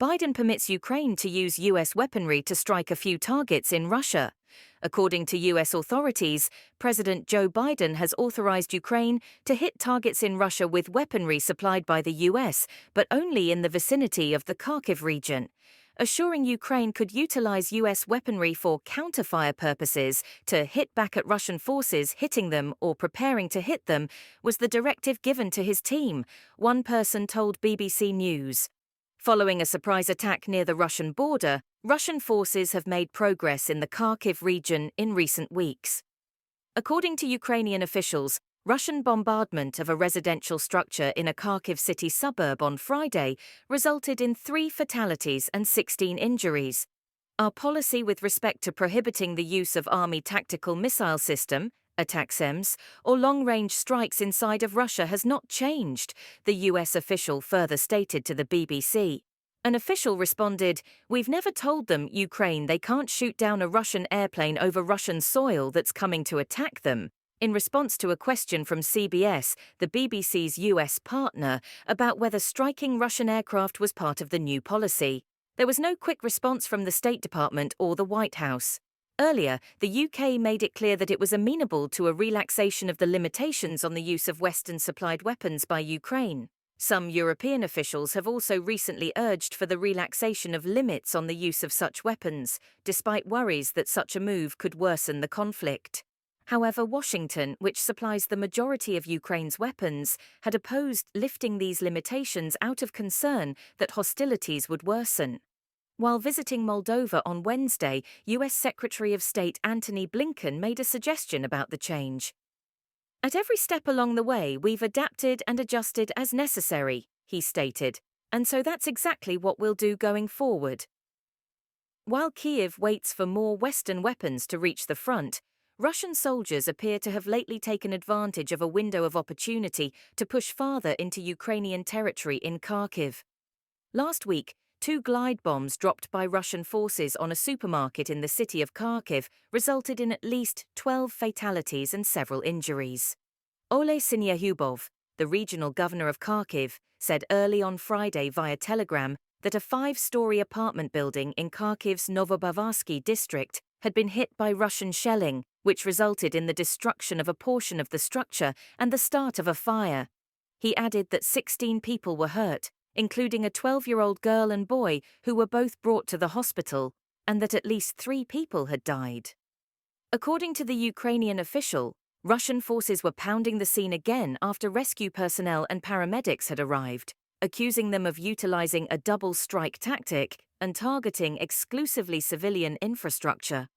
Biden permits Ukraine to use U.S. weaponry to strike a few targets in Russia. According to U.S. authorities, President Joe Biden has authorized Ukraine to hit targets in Russia with weaponry supplied by the U.S., but only in the vicinity of the Kharkiv region. Assuring Ukraine could utilize U.S. weaponry for counterfire purposes to hit back at Russian forces hitting them or preparing to hit them was the directive given to his team, one person told BBC News. Following a surprise attack near the Russian border, Russian forces have made progress in the Kharkiv region in recent weeks. According to Ukrainian officials, Russian bombardment of a residential structure in a Kharkiv city suburb on Friday resulted in 3 fatalities and 16 injuries. Our policy with respect to prohibiting the use of Army tactical missile system, ATACMS, or long-range strikes inside of Russia has not changed, the US official further stated to the BBC. An official responded, "We've never told them, Ukraine, they can't shoot down a Russian airplane over Russian soil that's coming to attack them." In response to a question from CBS, the BBC's US partner, about whether striking Russian aircraft was part of the new policy, there was no quick response from the State Department or the White House. Earlier, the UK made it clear that it was amenable to a relaxation of the limitations on the use of Western-supplied weapons by Ukraine. Some European officials have also recently urged for the relaxation of limits on the use of such weapons, despite worries that such a move could worsen the conflict. However, Washington, which supplies the majority of Ukraine's weapons, had opposed lifting these limitations out of concern that hostilities would worsen. While visiting Moldova on Wednesday, U.S. Secretary of State Antony Blinken made a suggestion about the change. "At every step along the way, we've adapted and adjusted as necessary," he stated, "and so that's exactly what we'll do going forward." While Kyiv waits for more Western weapons to reach the front, Russian soldiers appear to have lately taken advantage of a window of opportunity to push farther into Ukrainian territory in Kharkiv. Last week, 2 glide bombs dropped by Russian forces on a supermarket in the city of Kharkiv resulted in at least 12 fatalities and several injuries. Ole Sinyahubov, the regional governor of Kharkiv, said early on Friday via Telegram that a 5-story apartment building in Kharkiv's Novobavarsky district had been hit by Russian shelling, which resulted in the destruction of a portion of the structure and the start of a fire. He added that 16 people were hurt, including a 12-year-old girl and boy who were both brought to the hospital, and that at least 3 people had died. According to the Ukrainian official, Russian forces were pounding the scene again after rescue personnel and paramedics had arrived, accusing them of utilizing a double strike tactic and targeting exclusively civilian infrastructure.